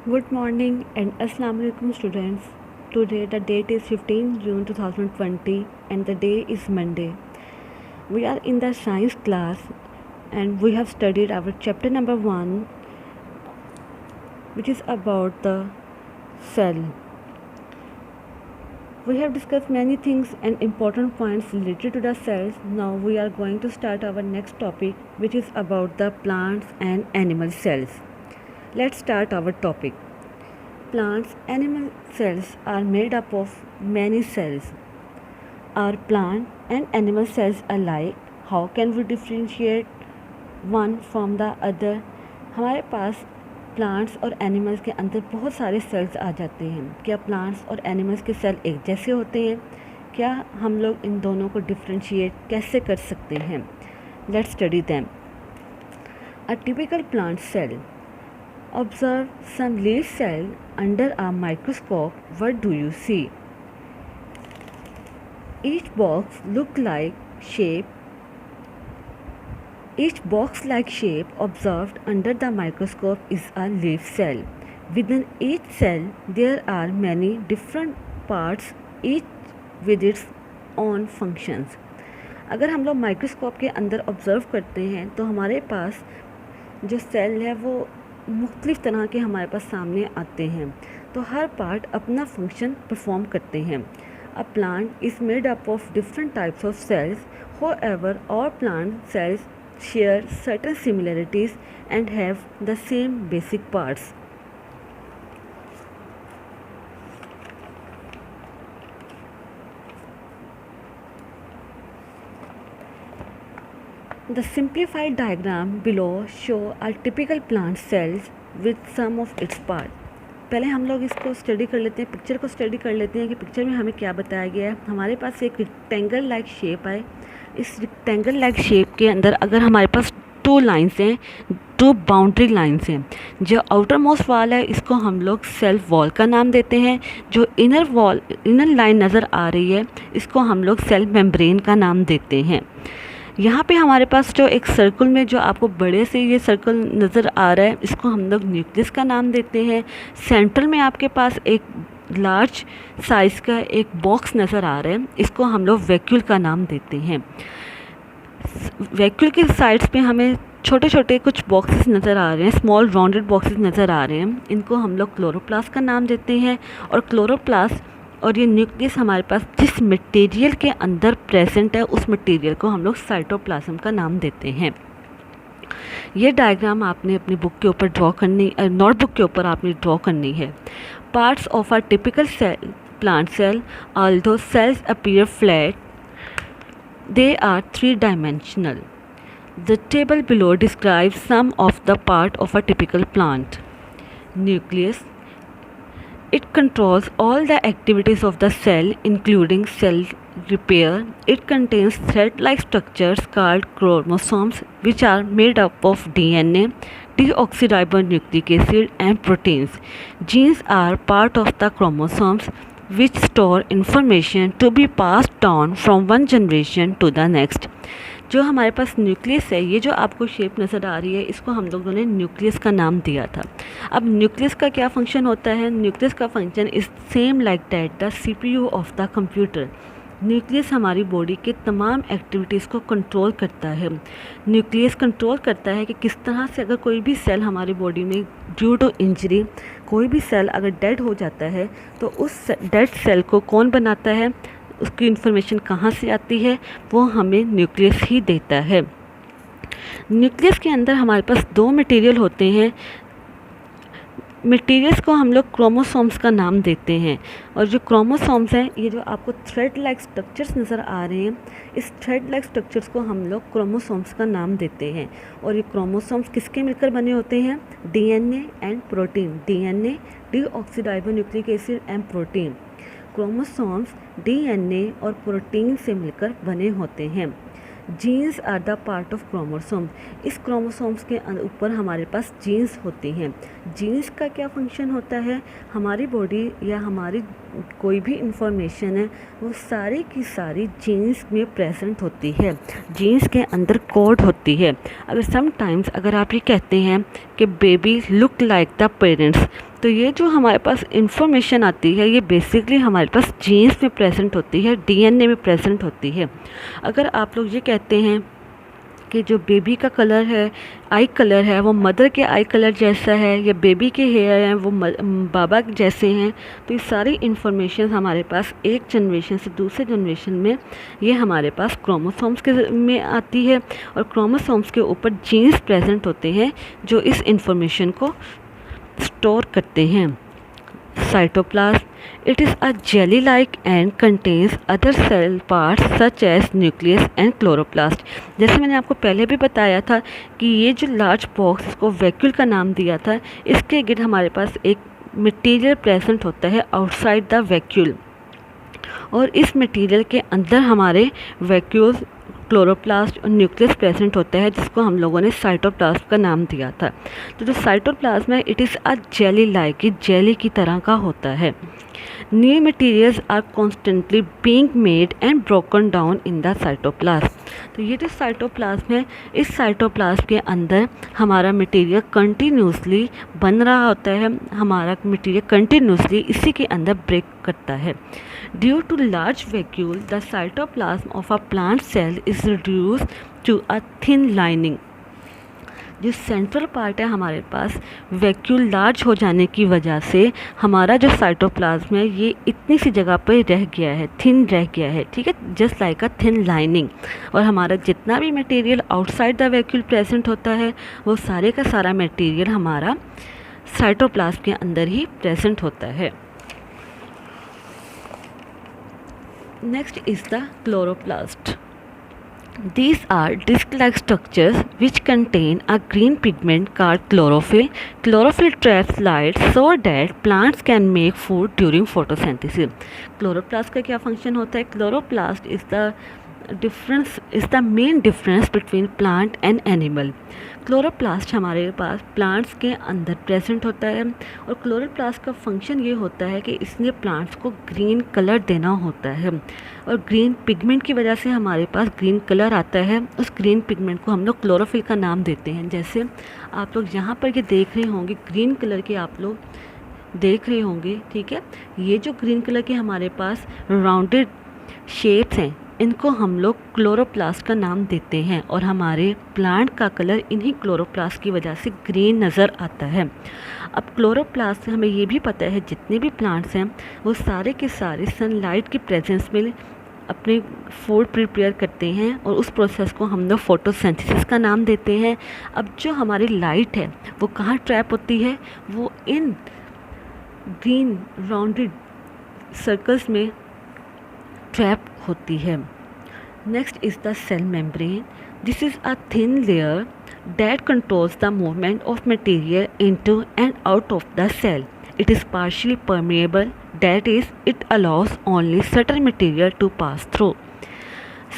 Good morning and Assalamu alaikum students. Today the date is 15 June 2020 and the day is Monday. We are in the science class and we have studied our chapter number 1, which is about the cell. We have discussed many things and important points related to the cells. Now we are going to start our next topic, which is about the plants and animal cells. Let's start our topic. Plants' animal cells are made up of many cells. Are plant and animal cells alike? How can we differentiate one from the other? हमारे पास plants और animals के अंदर बहुत सारे sales आ जाते हैं. क्या plants और एनिमल्स के सेल एक जैसे होते हैं? क्या हम लोग इन दोनों को डिफ्रेंशिएट कैसे कर सकते हैं? Let's study them. A typical plant cell. Observe some leaf cell under a microscope. What do you see? Each box-like shape observed under the microscope is a leaf cell. Within each cell, there are many different parts, each with its own functions. अगर हम लोग microscope के अंदर observe करते हैं तो हमारे पास जो सेल है वो मुख्तलिफ़ तरह के हमारे पास सामने आते हैं. तो हर पार्ट अपना फंक्शन परफॉर्म करते हैं. A plant is made up of different types of cells. However all plant cells share certain similarities and have the same basic parts. The simplified diagram below show a typical plant cells with some of its part. पहले हम लोग इसको study कर लेते हैं, picture को study कर लेते हैं कि पिक्चर में हमें क्या बताया गया है. हमारे पास एक रेक्टेंगल लाइक शेप है. इस रेक्टेंगल लाइक शेप के अंदर अगर हमारे पास टू लाइंस हैं, टू बाउंड्री लाइंस हैं. जो आउटर मोस्ट वॉल है इसको हम लोग सेल वॉल का नाम देते हैं. जो इनर लाइन नज़र आ रही है इसको हम लोग सेल मेम्ब्रेन का नाम देते हैं. यहाँ पे हमारे पास जो एक सर्कल में जो आपको बड़े से ये सर्कल नज़र आ रहा है इसको हम लोग न्यूक्लियस का नाम देते हैं. सेंटर में आपके पास एक लार्ज साइज़ का एक बॉक्स नज़र आ रहा है, इसको हम लोग वैक्यूल का नाम देते हैं. वैक्यूल के साइड्स पे हमें छोटे छोटे कुछ बॉक्सेस नज़र आ रहे हैं, स्मॉल राउंडेड बॉक्सेस नज़र आ रहे हैं. इनको हम लोग क्लोरोप्लास्ट का नाम देते हैं. और क्लोरोप्लास्ट और ये न्यूक्लियस हमारे पास जिस मटेरियल के अंदर प्रेजेंट है उस मटेरियल को हम लोग साइटोप्लाज्म का नाम देते हैं. ये डायग्राम आपने अपनी बुक के ऊपर नोटबुक के ऊपर आपने ड्रॉ करनी है. Parts of a typical cell plant cell. Although cells appear flat, they are three-dimensional. The table below describes some of the part of a typical plant. Nucleus. It controls all the activities of the cell, including cell repair. It contains thread-like structures called chromosomes, which are made up of DNA, deoxyribonucleic acid, and proteins. Genes are part of the chromosomes, which store information to be passed on from one generation to the next. जो हमारे पास nucleus है, ये जो आपको shape नज़र आ रही है इसको हम लोगों ने न्यूक्लियस का नाम दिया था. अब न्यूक्लियस का क्या फंक्शन होता है? न्यूक्लियस का function is same like that the CPU of the computer. Nucleus हमारी बॉडी के तमाम एक्टिविटीज़ को कंट्रोल करता है. न्यूक्लियस कंट्रोल करता है कि किस तरह से अगर कोई भी सेल हमारी बॉडी में ड्यू टू इंजरी, कोई भी सेल अगर डेड हो जाता है तो उस डेड सेल को कौन बनाता है, उसकी इन्फॉर्मेशन कहाँ से आती है, वो हमें न्यूक्लियस ही देता है. न्यूक्लियस के अंदर हमारे पास दो मटेरियल होते हैं. मटेरियल्स को हम लोग क्रोमोसोम्स का नाम देते हैं. और जो क्रोमोसोम्स हैं, ये जो आपको थ्रेड लाइक स्ट्रक्चर्स नज़र आ रहे हैं, इस थ्रेड लाइक स्ट्रक्चर्स को हम लोग क्रोमोसोम्स का नाम देते हैं. और ये क्रोमोसोम्स किसके मिलकर बने होते हैं? DNA and protein. DNA deoxyribonucleic acid and protein. Chromosomes DNA और प्रोटीन से मिलकर बने होते हैं. Genes are the part of chromosome. इस क्रोमोसोम्स के ऊपर हमारे पास जीन्स होती हैं. जीन्स का क्या फंक्शन होता है? हमारी बॉडी या हमारी कोई भी इंफॉर्मेशन है वो सारी की सारी जीन्स में प्रेजेंट होती है. जीन्स के अंदर कोड होती है. अगर समटाइम्स अगर आप ये कहते हैं कि baby look like the parents. तो ये जो हमारे पास इंफॉर्मेशन आती है ये बेसिकली हमारे पास जीन्स में प्रेजेंट होती है, डीएनए में प्रेजेंट होती है। अगर आप लोग ये कहते हैं कि जो बेबी का कलर है, आई कलर है, वो मदर के आई कलर जैसा है, या बेबी के हेयर हैं वो बाबा जैसे हैं, तो ये सारी इन्फॉर्मेशन हमारे पास एक जनरेशन से दूसरे जनरेशन में ये हमारे पास क्रोमोसोम्स के में आती है, और क्रोमोसोम्स के ऊपर जीन्स प्रेजेंट होते हैं जो इस इन्फॉर्मेशन को स्टोर करते हैं। Cytoplasm, it is a jelly like and contains other cell parts such as nucleus and chloroplast। जैसे मैंने आपको पहले भी बताया था कि ये जो लार्ज बॉक्स, इसको वैक्यूल का नाम दिया था, इसके गिर्द हमारे पास एक मटेरियल प्रेजेंट होता है आउटसाइड द वैक्यूल, और इस मटेरियल के अंदर हमारे वैक्यूल, क्लोरोप्लास्ट और न्यूक्लियस प्रेजेंट होता है, जिसको हम लोगों ने साइटोप्लाज्म का नाम दिया था। तो जो साइटोप्लाज्म है it is a jelly like, ये जेली की तरह का होता है। New materials are constantly being made and broken down in the cytoplasm. तो ये जो साइटोप्लाज्म है, इस साइटोप्लाज्म के अंदर हमारा मटेरियल कंटिन्यूसली बन रहा होता है, हमारा मटेरियल कंटिन्यूसली इसी के अंदर ब्रेक करता है। Due to large vacuole the cytoplasm of a plant cell is reduced to a thin lining. जो सेंट्रल पार्ट है हमारे पास, वैक्यूल लार्ज हो जाने की वजह से हमारा जो साइटोप्लाज्म है ये इतनी सी जगह पर रह गया है, थिन रह गया है, ठीक है, जस्ट लाइक अ थिन लाइनिंग। और हमारा जितना भी material outside the vacuole present होता है वो सारे का सारा मटेरियल हमारा साइटोप्लाज्म के अंदर ही प्रेजेंट होता है। Next is the chloroplast. These are disc-like structures which contain a green pigment called chlorophyll. Chlorophyll traps light so that plants can make food during photosynthesis. Chloroplast का क्या फंक्शन होता है? Chloroplast is the main difference between plant and animal. Chloroplast हमारे पास plants के अंदर present होता है, और क्लोरोप्लास्ट का फंक्शन ये होता है कि इसने प्लांट्स को ग्रीन कलर देना होता है, और ग्रीन पिगमेंट की वजह से हमारे पास ग्रीन कलर आता है। उस ग्रीन पिगमेंट को हम लोग क्लोरोफिल का नाम देते हैं। जैसे आप लोग यहाँ पर ये देख रहे होंगे, ग्रीन कलर के आप लोग देख रहे होंगे, ठीक है, ये जो ग्रीन कलर के हमारे पास राउंडेड शेप्स हैं, इनको हम लोग क्लोरोप्लास्ट का नाम देते हैं, और हमारे प्लांट का कलर इन्हीं क्लोरोप्लास्ट की वजह से ग्रीन नज़र आता है। अब क्लोरोप्लास्ट से हमें ये भी पता है जितने भी प्लांट्स हैं वो सारे के सारे सनलाइट की प्रेजेंस में अपने फूड प्रिपेयर करते हैं, और उस प्रोसेस को हम लोग फोटोसिंथेसिस का नाम देते हैं। अब जो हमारी लाइट है वो कहाँ ट्रैप होती है? वो इन ग्रीन राउंडेड सर्कल्स में ट्रैप होती है। Next is the cell membrane. This is a thin layer that controls the movement of material into and out of the cell. It is partially permeable, that is it allows only certain material to pass through.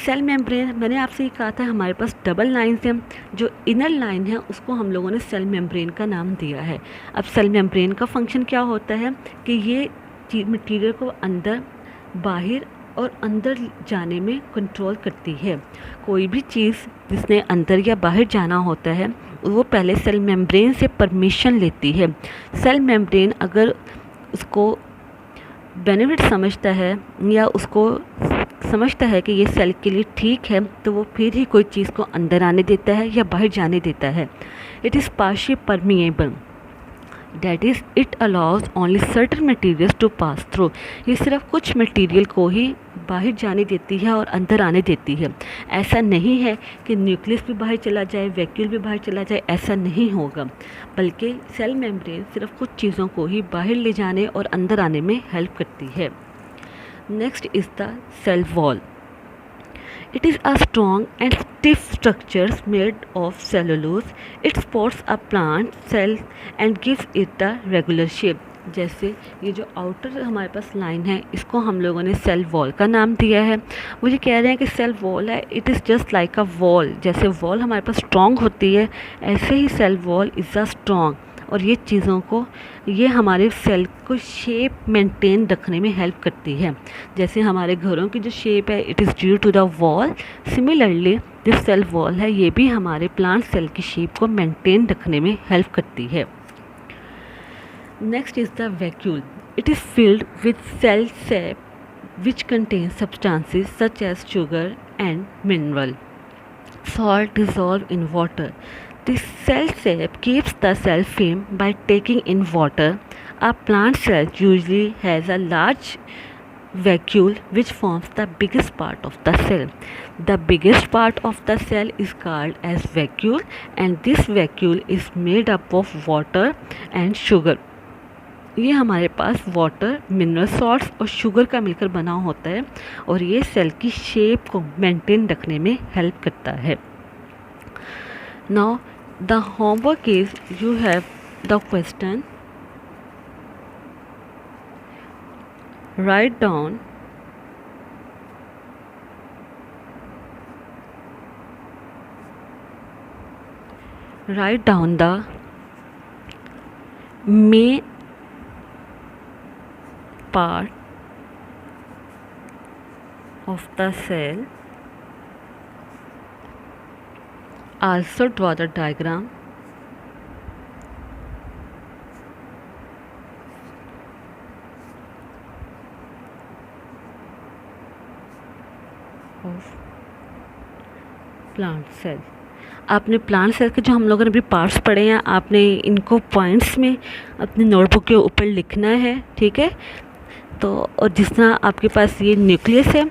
Cell membrane, मैंने आपसे ये कहा था हमारे पास double lines हैं, जो inner line है उसको हम लोगों ने सेल मेम्ब्रेन का नाम दिया है। अब सेल मेम्ब्रेन का फंक्शन क्या होता है कि ये मटेरियल को अंदर, बाहर और अंदर जाने में कंट्रोल करती है। कोई भी चीज़ जिसने अंदर या बाहर जाना होता है वो पहले सेल मेम्ब्रेन से परमिशन लेती है। सेल मेम्ब्रेन अगर उसको बेनिफिट समझता है या उसको समझता है कि ये सेल के लिए ठीक है, तो वो फिर ही कोई चीज़ को अंदर आने देता है या बाहर जाने देता है। It is partially permeable, that is it allows only certain materials to pass through. ये सिर्फ कुछ मटीरियल को ही बाहर जाने देती है और अंदर आने देती है। ऐसा नहीं है कि न्यूक्लियस भी बाहर चला जाए, वैक्यूल भी बाहर चला जाए, ऐसा नहीं होगा, बल्कि सेल मेम्ब्रेन सिर्फ कुछ चीज़ों को ही बाहर ले जाने और अंदर आने में हेल्प करती है। Next is the cell wall. It is a strong and stiff structure made of cellulose. It supports a plant cell and gives it a regular shape. जैसे ये जो आउटर हमारे पास लाइन है इसको हम लोगों ने सेल वॉल का नाम दिया है। वो ये कह रहे हैं कि सेल वॉल है, it is just like a wall. जैसे वॉल हमारे पास स्ट्रॉन्ग होती है, ऐसे ही cell wall is a strong और ये हमारे सेल को शेप मेंटेन रखने में हेल्प करती है। जैसे हमारे घरों की जो शेप है it is due to the wall, similarly जो सेल वॉल है ये भी हमारे प्लांट सेल की शेप को मेंटेन रखने में हेल्प करती है। Next is the vacuole. It is filled with cell sap which contains substances such as sugar and mineral salt dissolved in water. The cell sap keeps the cell firm by taking in water. A plant cell usually has a large vacuole which forms the biggest part of the cell. The biggest part of the cell is called as vacuole, and this vacuole is made up of water and sugar. ये हमारे पास water, mineral salts और sugar का मिलकर बना होता है और ये सेल की शेप को मेंटेन रखने में हेल्प करता है। Now the homework is you have the question, write down the main part of the cell. Also draw the diagram of plant cell. आपने प्लांट सेल के जो हम लोगों ने अभी पार्ट्स पढ़े हैं आपने इनको पॉइंट्स में अपनी नोटबुक के ऊपर लिखना है, ठीक है। तो और जिस तरह आपके पास ये न्यूक्लियस है,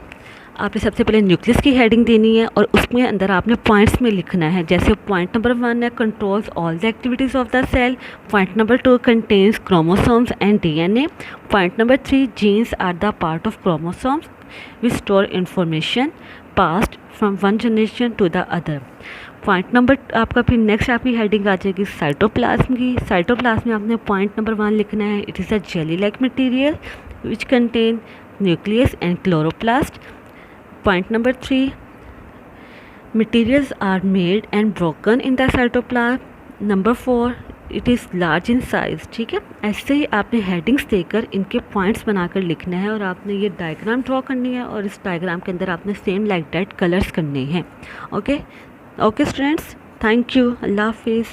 आपने सबसे पहले न्यूक्लियस की हेडिंग देनी है और उसमें अंदर आपने पॉइंट्स में लिखना है। जैसे पॉइंट नंबर 1 है controls all the activities of the cell, point number 2 contains chromosomes and DNA, point number 3 genes are the part of chromosomes which store information passed from one generation to the other. Point number आपका फिर next आपकी heading आ जाएगी cytoplasm की। Cytoplasm में आपने point number 1 लिखना है, it is a jelly like material which contain nucleus and chloroplast. Point number 3, materials are made and broken in the cytoplasm. Number 4, it is large in size. ठीक है, ऐसे ही आपने headings देकर इनके पॉइंट्स बनाकर लिखना है और आपने ये डायग्राम ड्रॉ करनी है और इस डायग्राम के अंदर आपने सेम लाइक दैट कलर्स करने हैं। ओके स्टूडेंट्स, थैंक यू, अल्लाह हाफिज़।